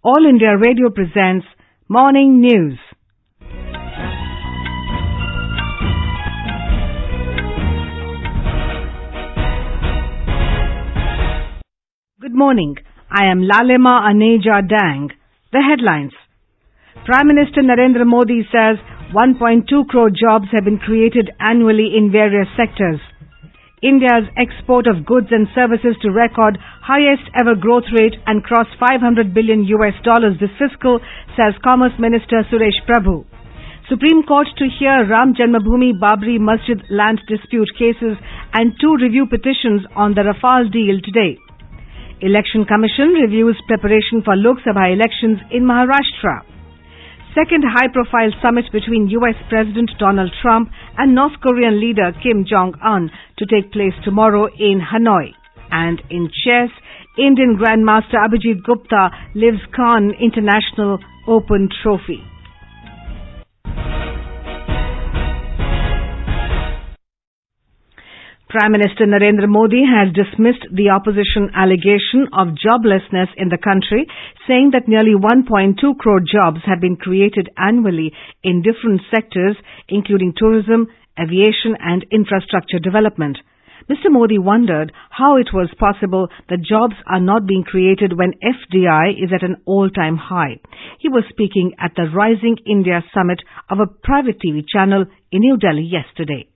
All India Radio presents Morning News. Good morning. I am Lalema Aneja Dang. The headlines. Prime Minister Narendra Modi says 1.2 crore jobs have been created annually in various sectors. India's export of goods and services to record highest ever growth rate and cross $500 billion this fiscal, says Commerce Minister Suresh Prabhu. Supreme Court to hear Ram Janmabhoomi Babri Masjid land dispute cases and 2 review petitions on the Rafale deal today. Election Commission reviews preparation for Lok Sabha elections in Maharashtra. Second high-profile summit between US President Donald Trump and North Korean leader Kim Jong-un to take place tomorrow in Hanoi. And in chess, Indian Grandmaster Abhijeet Gupta lives Cannes International Open Trophy. Prime Minister Narendra Modi has dismissed the opposition allegation of joblessness in the country, saying that nearly 1.2 crore jobs have been created annually in different sectors, including tourism, aviation and infrastructure development. Mr. Modi wondered how it was possible that jobs are not being created when FDI is at an all-time high. He was speaking at the Rising India Summit of a private TV channel in New Delhi yesterday.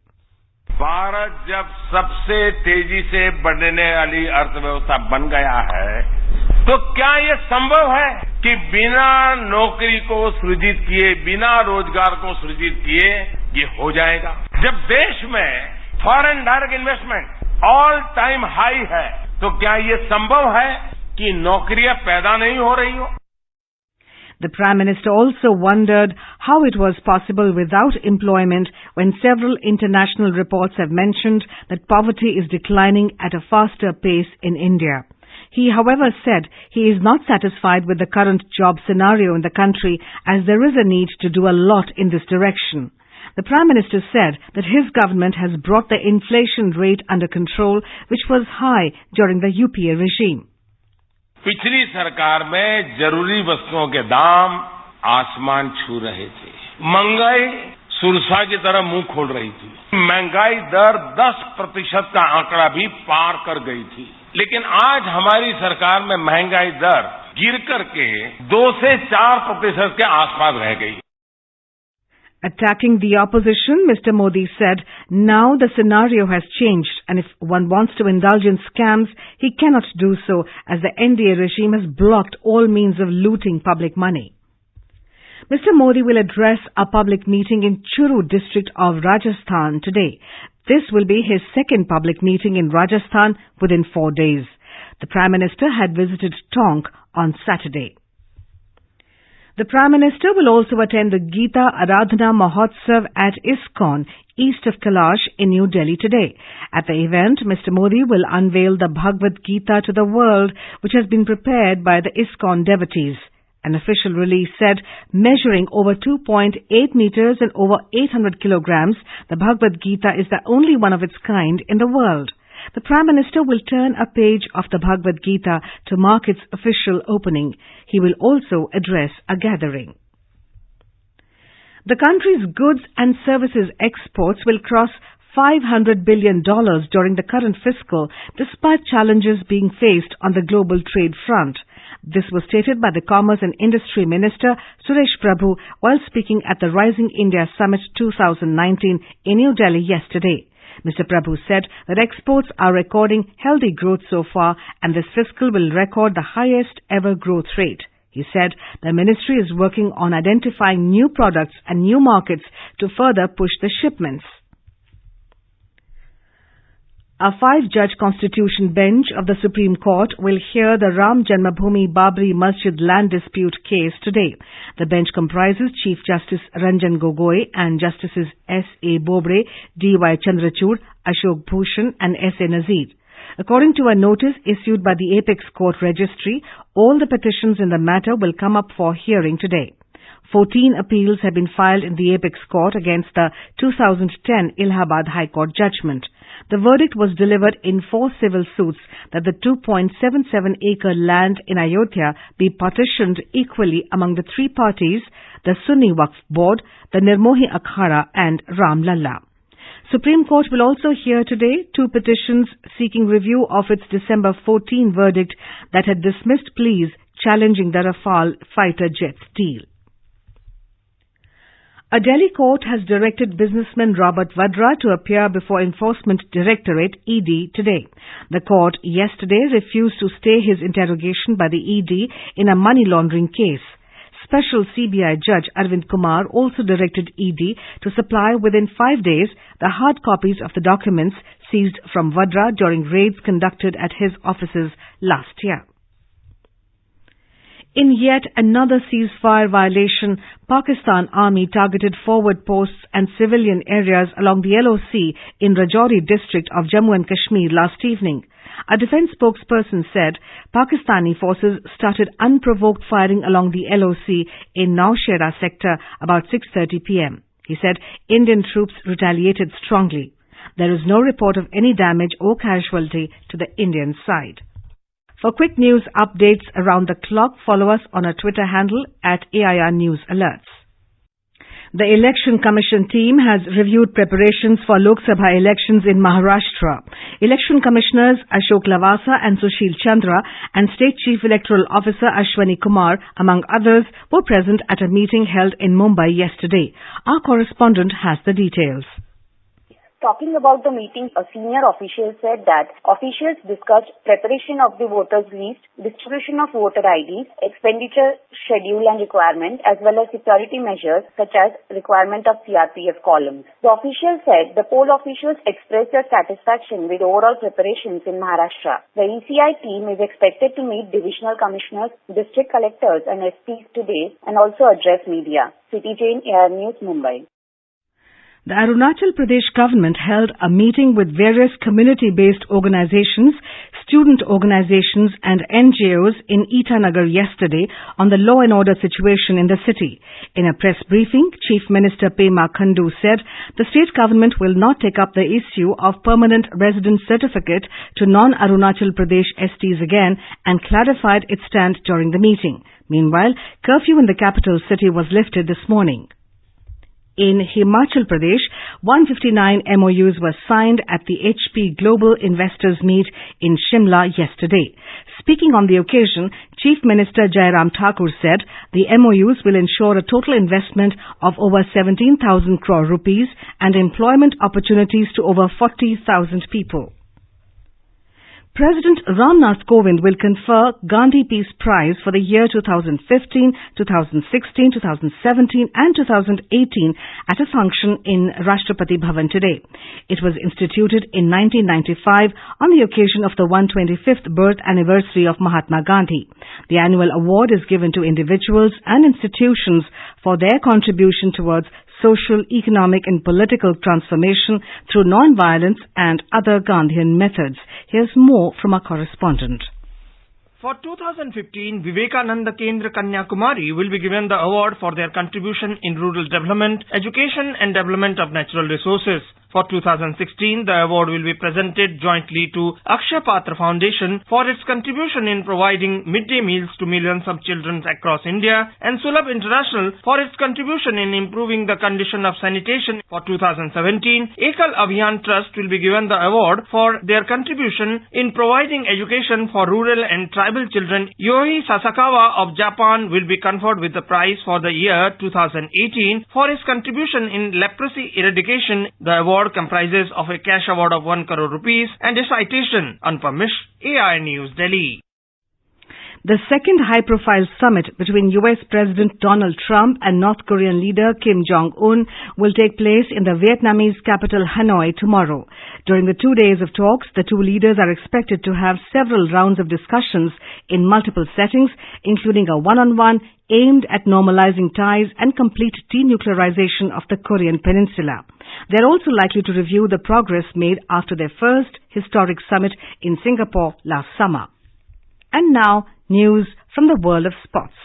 Bharat जब सबसे तेजी से बढ़ने वाली अर्थव्यवस्था बन गया है, तो क्या ये संभव है कि बिना नौकरी को सृजित किए, बिना रोजगार को सृजित किए ये हो जाएगा? जब देश में foreign direct investment all time high है, तो क्या ये संभव है कि नौकरियां पैदा नहीं हो रही हो? The Prime Minister also wondered how it was possible without employment when several international reports have mentioned that poverty is declining at a faster pace in India. He, however, said he is not satisfied with the current job scenario in the country as there is a need to do a lot in this direction. The Prime Minister said that his government has brought the inflation rate under control, which was high during the UPA regime. पिछली सरकार में जरूरी वस्तुओं के दाम आसमान छू रहे थे, महंगाई सुरसा की तरह मुंह खोल रही थी, महंगाई दर 10% का आंकड़ा भी पार कर गई थी, लेकिन आज हमारी सरकार में महंगाई दर गिर करके 2 से 4% के आसपास रह गई. Attacking the opposition, Mr. Modi said, now the scenario has changed and if one wants to indulge in scams, he cannot do so as the NDA regime has blocked all means of looting public money. Mr. Modi will address a public meeting in Churu district of Rajasthan today. This will be his second public meeting in Rajasthan within 4 days. The Prime Minister had visited Tonk on Saturday. The Prime Minister will also attend the Gita Aradhana Mahotsav at ISKCON, east of Kailash in New Delhi today. At the event, Mr. Modi will unveil the Bhagavad Gita to the world, which has been prepared by the ISKCON devotees. An official release said, measuring over 2.8 meters and over 800 kilograms, the Bhagavad Gita is the only one of its kind in the world. The Prime Minister will turn a page of the Bhagavad Gita to mark its official opening. He will also address a gathering. The country's goods and services exports will cross $500 billion during the current fiscal, despite challenges being faced on the global trade front. This was stated by the Commerce and Industry Minister Suresh Prabhu while speaking at the Rising India Summit 2019 in New Delhi yesterday. Mr. Prabhu said that exports are recording healthy growth so far and this fiscal will record the highest ever growth rate. He said the ministry is working on identifying new products and new markets to further push the shipments. A 5-judge constitution bench of the Supreme Court will hear the Ram Janmabhoomi Babri Masjid land dispute case today. The bench comprises Chief Justice Ranjan Gogoi and Justices S.A. Bobre, D.Y. Chandrachud, Ashok Bhushan and S.A. Nazir. According to a notice issued by the Apex Court Registry, all the petitions in the matter will come up for hearing today. 14 appeals have been filed in the Apex Court against the 2010 Allahabad High Court judgment. The verdict was delivered in 4 civil suits that the 2.77-acre land in Ayodhya be partitioned equally among the 3 parties, the Sunni Waqf Board, the Nirmohi Akhara and Ram Lalla. Supreme Court will also hear today 2 petitions seeking review of its December 14 verdict that had dismissed pleas challenging the Rafale fighter jets deal. A Delhi court has directed businessman Robert Vadra to appear before Enforcement Directorate ED today. The court yesterday refused to stay his interrogation by the ED in a money laundering case. Special CBI Judge Arvind Kumar also directed ED to supply within 5 days the hard copies of the documents seized from Vadra during raids conducted at his offices last year. In yet another ceasefire violation, Pakistan Army targeted forward posts and civilian areas along the LOC in Rajouri district of Jammu and Kashmir last evening. A defense spokesperson said Pakistani forces started unprovoked firing along the LOC in Naushera sector about 6:30 p.m. He said Indian troops retaliated strongly. There is no report of any damage or casualty to the Indian side. For quick news updates around the clock, follow us on our Twitter handle @AIR News Alerts. The Election Commission team has reviewed preparations for Lok Sabha elections in Maharashtra. Election Commissioners Ashok Lavasa and Sushil Chandra and State Chief Electoral Officer Ashwani Kumar, among others, were present at a meeting held in Mumbai yesterday. Our correspondent has the details. Talking about the meeting, a senior official said that officials discussed preparation of the voters' list, distribution of voter IDs, expenditure schedule and requirement, as well as security measures such as requirement of CRPF columns. The official said the poll officials expressed their satisfaction with overall preparations in Maharashtra. The ECI team is expected to meet divisional commissioners, district collectors and SPs today and also address media. City Jane, AIR News, Mumbai. The Arunachal Pradesh government held a meeting with various community-based organizations, student organizations and NGOs in Itanagar yesterday on the law and order situation in the city. In a press briefing, Chief Minister Pema Khandu said the state government will not take up the issue of permanent residence certificate to non-Arunachal Pradesh STs again and clarified its stand during the meeting. Meanwhile, curfew in the capital city was lifted this morning. In Himachal Pradesh, 159 MOUs were signed at the HP Global Investors Meet in Shimla yesterday. Speaking on the occasion, Chief Minister Jairam Thakur said the MOUs will ensure a total investment of over 17,000 crore rupees and employment opportunities to over 40,000 people. President Ram Kovind will confer Gandhi Peace Prize for the year 2015, 2016, 2017 and 2018 at a function in Rashtrapati Bhavan today. It was instituted in 1995 on the occasion of the 125th birth anniversary of Mahatma Gandhi. The annual award is given to individuals and institutions for their contribution towards social, economic and political transformation through non-violence and other Gandhian methods. Here's more from our correspondent. For 2015, Vivekananda Kendra Kanyakumari will be given the award for their contribution in rural development, education and development of natural resources. For 2016, the award will be presented jointly to Akshay Patra Foundation for its contribution in providing midday meals to millions of children across India and Sulabh International for its contribution in improving the condition of sanitation. For 2017, Ekal Abhiyan Trust will be given the award for their contribution in providing education for rural and tribal children. Yohei Sasakawa of Japan will be conferred with the prize for the year 2018 for his contribution in leprosy eradication. The award comprises of a cash award of 1 crore rupees and a citation. Anupam, AIR News, Delhi. The second high-profile summit between U.S. President Donald Trump and North Korean leader Kim Jong-un will take place in the Vietnamese capital Hanoi tomorrow. During the 2 days of talks, the two leaders are expected to have several rounds of discussions in multiple settings, including a one-on-one aimed at normalizing ties and complete denuclearization of the Korean peninsula. They are also likely to review the progress made after their first historic summit in Singapore last summer. And now, news from the world of sports.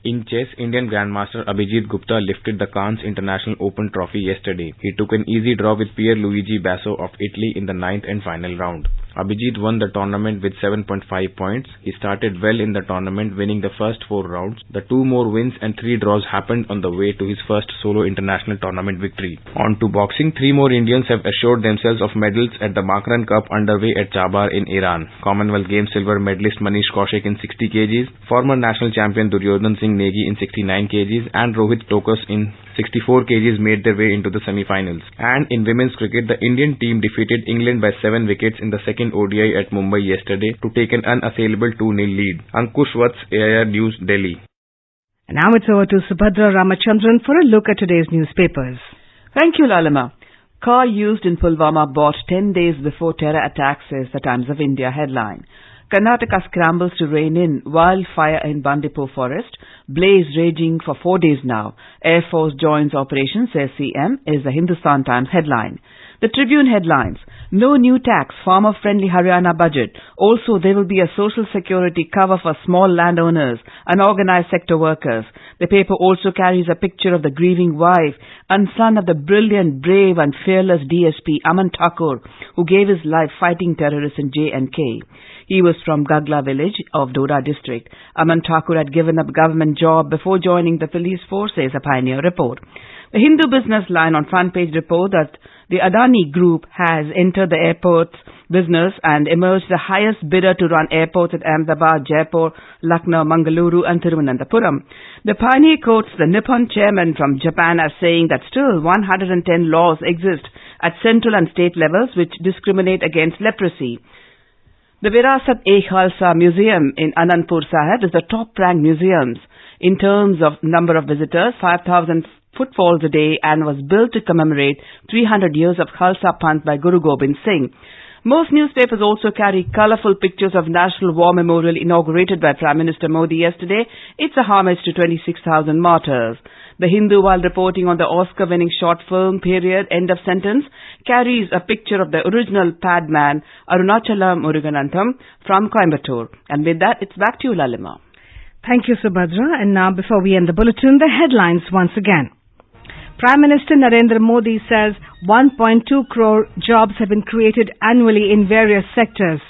In chess, Indian Grandmaster Abhijeet Gupta lifted the Cannes International Open trophy yesterday. He took an easy draw with Pierluigi Basso of Italy in the 9th and final round. Abhijeet won the tournament with 7.5 points. He started well in the tournament, winning the first 4 rounds. The 2 more wins and 3 draws happened on the way to his first solo international tournament victory. On to boxing, 3 more Indians have assured themselves of medals at the Makran Cup underway at Chabar in Iran. Commonwealth Games silver medalist Manish Kaushik in 60 kgs, former national champion Duryodhan Singh Negi in 69 kgs and Rohit Tokas in 64 kgs made their way into the semi-finals. And in women's cricket, the Indian team defeated England by 7 wickets in the second ODI at Mumbai yesterday to take an unassailable 2-0 lead. Ankush Vats, AIR News, Delhi. And now it's over to Subhadra Ramachandran for a look at today's newspapers. Thank you, Lalima. Car used in Pulwama bought 10 days before terror attacks, says the Times of India headline. Karnataka scrambles to rein in wildfire in Bandipur forest. Blaze raging for 4 days now. Air Force joins operations, says CM, is the Hindustan Times headline. The Tribune headlines. No new tax, farmer-friendly Haryana budget. Also, there will be a social security cover for small landowners and organized sector workers. The paper also carries a picture of the grieving wife and son of the brilliant, brave and fearless DSP Aman Thakur, who gave his life fighting terrorists in J&K. He was from Gagla village of Doda district. Aman Thakur had given up government job before joining the police force, says a Pioneer report. The Hindu business line on front page report that the Adani Group has entered the airports business and emerged the highest bidder to run airports at Ahmedabad, Jaipur, Lucknow, Mangaluru and Thiruvananthapuram. The Pioneer quotes the Nippon chairman from Japan as saying that still 110 laws exist at central and state levels which discriminate against leprosy. The Virasat-e-Khalsa Museum in Anandpur Sahib is the top-ranked museums in terms of number of visitors, 5,000 footfalls a day, and was built to commemorate 300 years of Khalsa Panth by Guru Gobind Singh. Most newspapers also carry colourful pictures of National War Memorial inaugurated by Prime Minister Modi yesterday. It's a homage to 26,000 martyrs. The Hindu, while reporting on the Oscar-winning short film period End of Sentence, carries a picture of the original Padman, Arunachalam Muruganantham, from Coimbatore. And with that, it's back to you, Lalima. Thank you, Subhadra. And now, before we end the bulletin, the headlines once again. Prime Minister Narendra Modi says 1.2 crore jobs have been created annually in various sectors.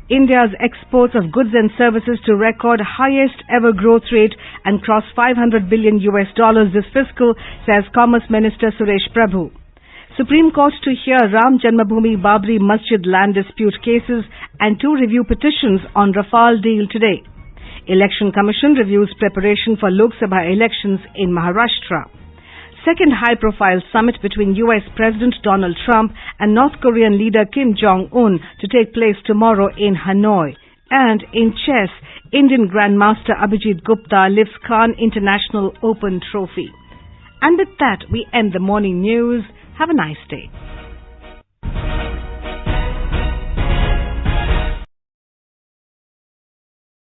India's exports of goods and services to record highest ever growth rate and cross $500 billion this fiscal, says Commerce Minister Suresh Prabhu. Supreme Court to hear Ram Janmabhoomi Babri Masjid land dispute cases and 2 review petitions on Rafale deal today. Election Commission reviews preparation for Lok Sabha elections in Maharashtra. Second high-profile summit between U.S. President Donald Trump and North Korean leader Kim Jong-un to take place tomorrow in Hanoi. And in chess, Indian Grandmaster Abhijeet Gupta lifts Cannes International Open trophy. And with that, we end the morning news. Have a nice day.